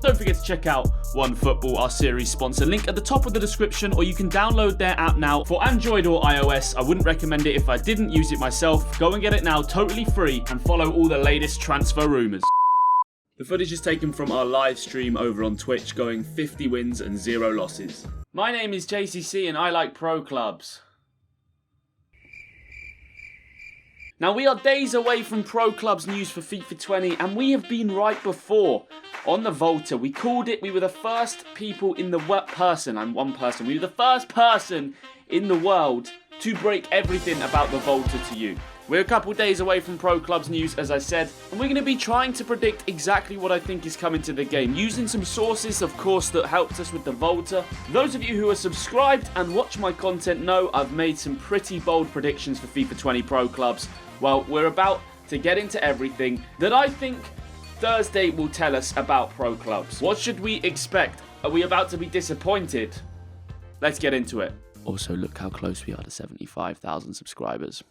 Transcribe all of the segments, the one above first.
Don't forget to check out OneFootball, our series sponsor. Link at the top of the description, or you can download their app now for Android or iOS. I wouldn't recommend it if I didn't use it myself. Go and get it now, totally free, and follow all the latest transfer rumours. The footage is taken from our live stream over on Twitch, going 50 wins and 0 losses. My name is JCC and I like pro clubs. Now, we are days away from Pro Clubs news for FIFA 20, and we have been right before. On the Volta, we called it. We were the first people in the we were the first person in the world to break everything about the Volta to you. We're a couple days away from Pro Clubs news, as I said, and we're going to be trying to predict exactly what I think is coming to the game, using some sources, of course, that helped us with the Volta. Those of you who are subscribed and watch my content know I've made some pretty bold predictions for FIFA 20 Pro Clubs. Well, we're about to get into everything that I think Thursday will tell us about Pro Clubs. What should we expect? Are we about to be disappointed? Let's get into it. Also, look how close we are to 75,000 subscribers.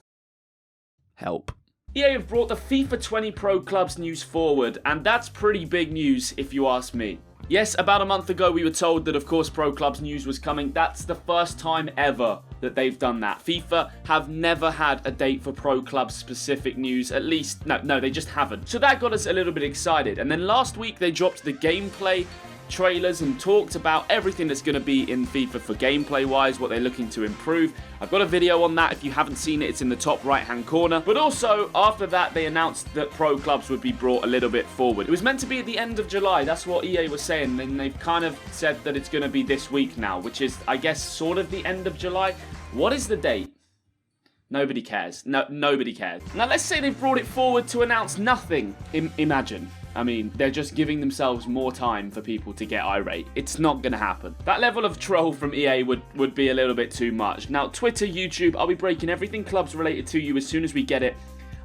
Help. EA have brought the FIFA 20 Pro Clubs news forward, and that's pretty big news if you ask me. Yes, about a month ago we were told that of course Pro Clubs news was coming. That's the first time ever that they've done that. FIFA have never had a date for Pro Clubs specific news, at least, no, they just haven't. So that got us a little bit excited. And then last week they dropped the gameplay trailers and talked about everything that's going to be in FIFA for gameplay wise, what they're looking to improve. I've got a video on that. If you haven't seen it, it's in the top right hand corner. But also after that they announced that Pro Clubs would be brought a little bit forward. It was meant to be at the end of July, that's what EA was saying, and they've kind of said that it's going to be this week now, which is I guess sort of the end of July. What is the date? Nobody cares. No, nobody cares. Now let's say they've brought it forward to announce nothing. Imagine. I mean, they're just giving themselves more time for people to get irate. It's not going to happen. That level of troll from EA would be a little bit too much. Now, Twitter, YouTube, I'll be breaking everything clubs related to you as soon as we get it.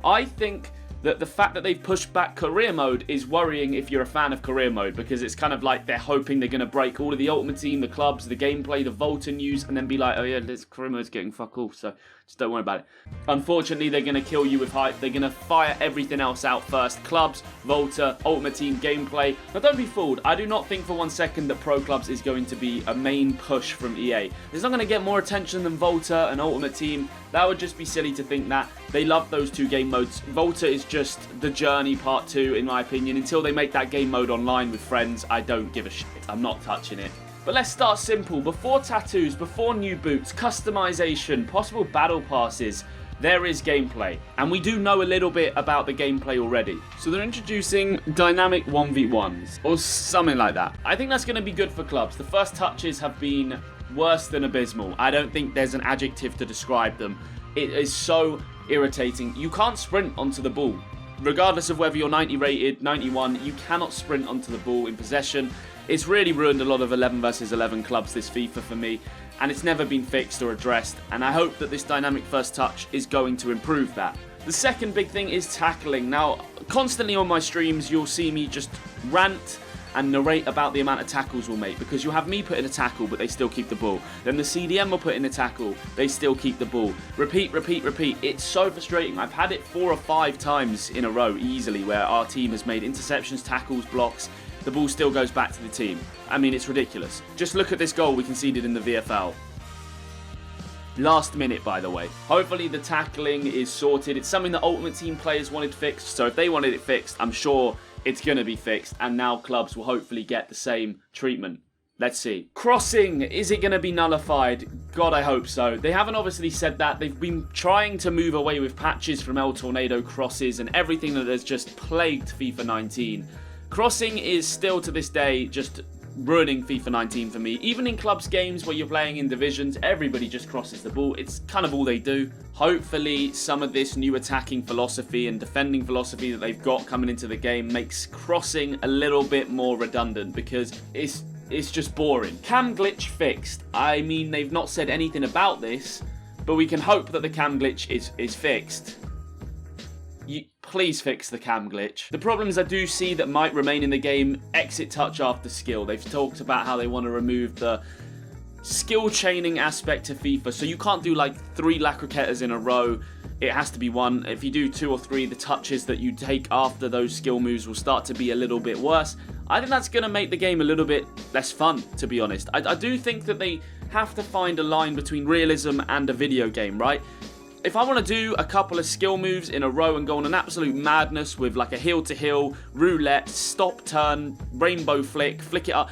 I think that the fact that they've pushed back career mode is worrying if you're a fan of career mode, because it's kind of like they're hoping they're going to break all of the Ultimate Team, the clubs, the gameplay, the Volta news, and then be like, oh yeah, this career mode's getting fuck all, so just don't worry about it. Unfortunately, they're going to kill you with hype. They're going to fire everything else out first. Clubs, Volta, Ultimate Team gameplay. Now don't be fooled. I do not think for 1 second that Pro Clubs is going to be a main push from EA. It's not going to get more attention than Volta and Ultimate Team. That would just be silly to think that. They love those two game modes. Volta is just the journey part 2, in my opinion. Until they make that game mode online with friends, I don't give a shit. I'm not touching it. But let's start simple. Before tattoos, before new boots, customization, possible battle passes, there is gameplay. And we do know a little bit about the gameplay already. So they're introducing dynamic 1v1s, or something like that. I think that's going to be good for clubs. The first touches have been worse than abysmal. I don't think there's an adjective to describe them. It is so irritating. You can't sprint onto the ball. Regardless of whether you're 90 rated, 91, you cannot sprint onto the ball in possession. It's really ruined a lot of 11 versus 11 clubs this FIFA for me, and it's never been fixed or addressed, and I hope that this dynamic first touch is going to improve that. The second big thing is tackling. Now, constantly on my streams, you'll see me just rant and narrate about the amount of tackles we'll make, because you'll have me put in a tackle but they still keep the ball. Then the CDM will put in a tackle, they still keep the ball. Repeat, repeat, repeat. It's so frustrating. I've had it 4 or 5 times in a row easily where our team has made interceptions, tackles, blocks. The ball still goes back to the team. I mean, it's ridiculous. Just look at this goal we conceded in the VFL. Last minute, by the way. Hopefully the tackling is sorted. It's something that Ultimate Team players wanted fixed, so if they wanted it fixed, I'm sure it's going to be fixed, and now clubs will hopefully get the same treatment. Let's see. Crossing, is it going to be nullified? God, I hope so. They haven't obviously said that. They've been trying to move away with patches from El Tornado crosses and everything that has just plagued FIFA 19. Crossing is still to this day just ruining FIFA 19 for me. Even in clubs games where you're playing in divisions, everybody just crosses the ball. It's kind of all they do. Hopefully some of this new attacking philosophy and defending philosophy that they've got coming into the game makes crossing a little bit more redundant, because it's just boring. Cam glitch fixed. I mean, they've not said anything about this, but we can hope that the cam glitch is fixed. Please fix the cam glitch. The problems I do see that might remain in the game, exit touch after skill. They've talked about how they want to remove the skill chaining aspect to FIFA, so you can't do like 3 La Croquetas in a row. It has to be 1. If you do 2 or 3, the touches that you take after those skill moves will start to be a little bit worse. I think that's going to make the game a little bit less fun, to be honest. I do think that they have to find a line between realism and a video game, right? If I want to do a couple of skill moves in a row and go on an absolute madness with like a heel-to-heel, roulette, stop, turn, rainbow flick, flick it up,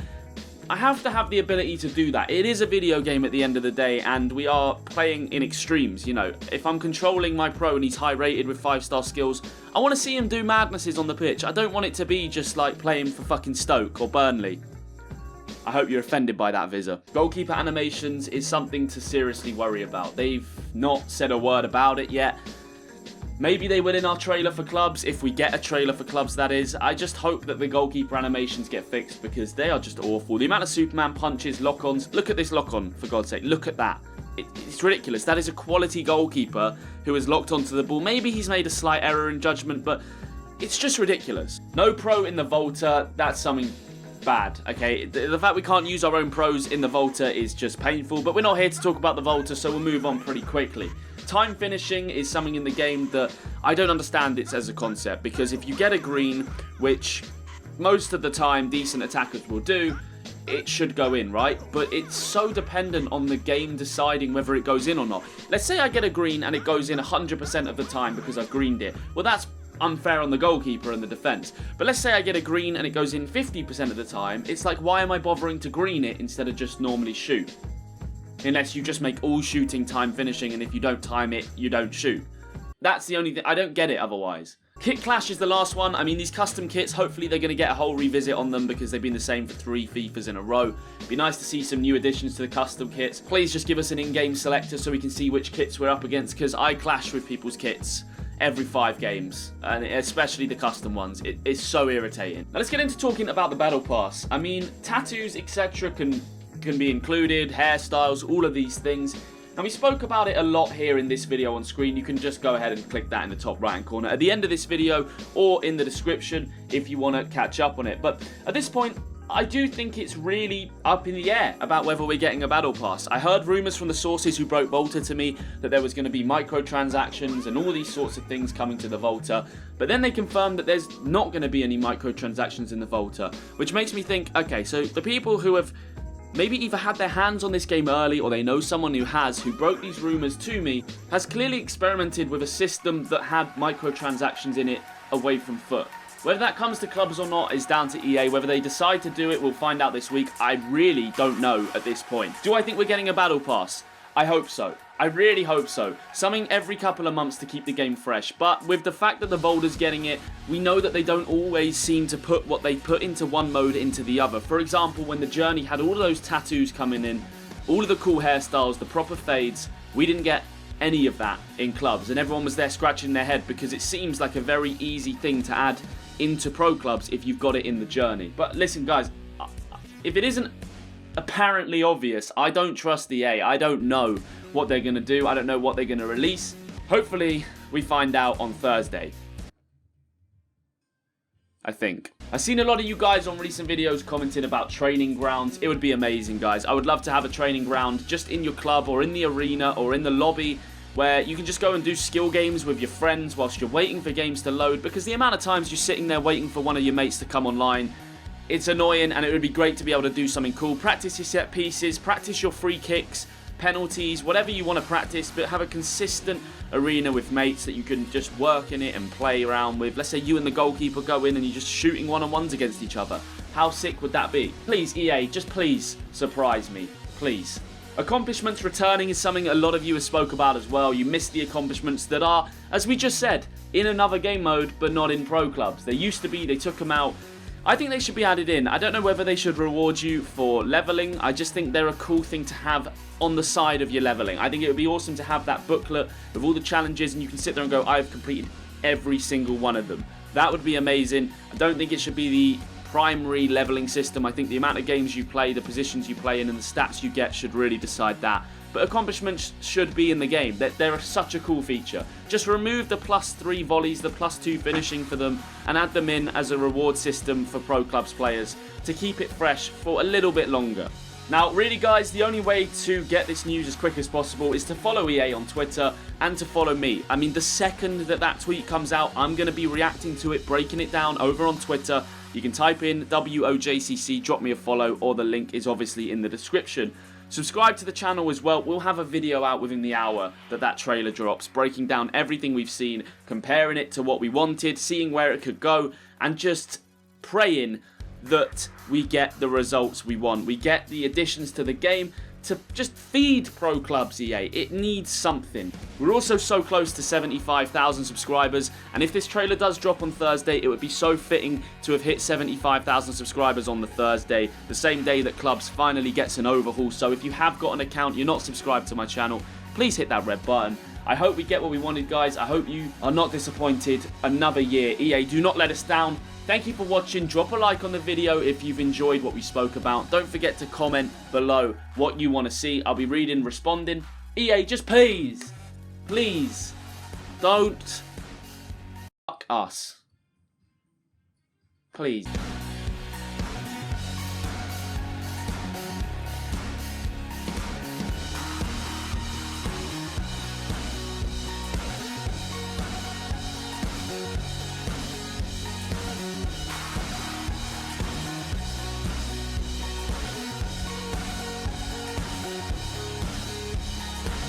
I have to have the ability to do that. It is a video game at the end of the day, and we are playing in extremes, you know. If I'm controlling my pro and he's high rated with 5-star skills, I want to see him do madnesses on the pitch. I don't want it to be just like playing for fucking Stoke or Burnley. I hope you're offended by that, Vizor. Goalkeeper Animations is something to seriously worry about. They've not said a word about it yet. Maybe they will in our trailer for clubs, if we get a trailer for clubs, that is. I just hope that the goalkeeper animations get fixed because they are just awful. The amount of Superman punches, lock-ons. Look at this lock-on, for God's sake. Look at that. It's ridiculous. That is a quality goalkeeper who is locked onto the ball. Maybe he's made a slight error in judgment, but it's just ridiculous. No pro in the Volta, that's something bad, okay? The fact we can't use our own pros in the Volta is just painful, but we're not here to talk about the Volta, so we'll move on pretty quickly. Time finishing is something in the game that I don't understand it as a concept, because if you get a green, which most of the time decent attackers will do, it should go in, right? But it's so dependent on the game deciding whether it goes in or not. Let's say I get a green and it goes in 100% of the time because I've greened it. Well, that's unfair on the goalkeeper and the defence. But let's say I get a green and it goes in 50% of the time. It's like, why am I bothering to green it instead of just normally shoot? Unless you just make all shooting time finishing, and if you don't time it, you don't shoot. That's the only thing. I don't get it otherwise. Kit Clash is the last one. I mean, these custom kits, hopefully they're going to get a whole revisit on them because they've been the same for 3 FIFAs in a row. Be nice to see some new additions to the custom kits. Please just give us an in-game selector so we can see which kits we're up against, because I clash with people's kits every 5 games, and especially the custom ones. It's so irritating. Now let's get into talking about the Battle Pass. I mean, tattoos, etc. can be included, hairstyles, all of these things. And we spoke about it a lot here in this video on screen. You can just go ahead and click that in the top right hand corner at the end of this video or in the description if you want to catch up on it. But at this point, I do think it's really up in the air about whether we're getting a Battle Pass. I heard rumours from the sources who broke Volta to me that there was going to be microtransactions and all these sorts of things coming to the Volta. But then they confirmed that there's not going to be any microtransactions in the Volta, which makes me think, okay, so the people who have maybe either had their hands on this game early or they know someone who has, who broke these rumours to me, has clearly experimented with a system that had microtransactions in it away from foot. Whether that comes to clubs or not is down to EA. Whether they decide to do it, we'll find out this week. I really don't know at this point. Do I think we're getting a Battle Pass? I hope so. I really hope so. Something every couple of months to keep the game fresh. But with the fact that the Volta's getting it, we know that they don't always seem to put what they put into one mode into the other. For example, when the Journey had all of those tattoos coming in, all of the cool hairstyles, the proper fades, we didn't get any of that in clubs. And everyone was there scratching their head because it seems like a very easy thing to add into pro clubs if you've got it in the Journey. But listen, guys, if it isn't apparently obvious, I don't trust EA. I don't know what they're going to do. I don't know what they're going to release. Hopefully, we find out on Thursday. I think. I've seen a lot of you guys on recent videos commenting about training grounds. It would be amazing, guys. I would love to have a training ground just in your club or in the arena or in the lobby where you can just go and do skill games with your friends whilst you're waiting for games to load, because the amount of times you're sitting there waiting for one of your mates to come online, it's annoying, and it would be great to be able to do something cool. Practice your set pieces, practice your free kicks, penalties, whatever you want to practice, but have a consistent arena with mates that you can just work in it and play around with. Let's say you and the goalkeeper go in and you're just shooting one-on-ones against each other. How sick would that be? Please, EA, just please surprise me. Please. Accomplishments returning is something a lot of you have spoke about as well. You missed the accomplishments that are, as we just said, in another game mode, but not in pro clubs. They used to be, they took them out. I think they should be added in. I don't know whether they should reward you for leveling. I just think they're a cool thing to have on the side of your leveling. I think it would be awesome to have that booklet with all the challenges and you can sit there and go, I've completed every single one of them. That would be amazing. I don't think it should be the primary leveling system. I think the amount of games you play, the positions you play in, and the stats you get should really decide that. But accomplishments should be in the game. They're such a cool feature. Just remove the +3 volleys, the +2 finishing for them, and add them in as a reward system for pro clubs players to keep it fresh for a little bit longer. Now, really, guys, the only way to get this news as quick as possible is to follow EA on Twitter and to follow me. I mean, the second that tweet comes out, I'm going to be reacting to it, breaking it down over on Twitter. You can type in WOJCC, drop me a follow, or the link is obviously in the description. Subscribe to the channel as well. We'll have a video out within the hour that trailer drops, breaking down everything we've seen, comparing it to what we wanted, seeing where it could go, and just praying that we get the results we want. We get the additions to the game to just feed pro clubs, EA. It needs something. We're also so close to 75,000 subscribers, and if this trailer does drop on Thursday, it would be so fitting to have hit 75,000 subscribers on the Thursday, the same day that clubs finally gets an overhaul. So if you have got an account, you're not subscribed to my channel, please hit that red button. I hope we get what we wanted, guys. I hope you are not disappointed. Another year. EA, do not let us down. Thank you for watching. Drop a like on the video if you've enjoyed what we spoke about. Don't forget to comment below what you want to see. I'll be reading, responding. EA, just please, don't fuck us. Please.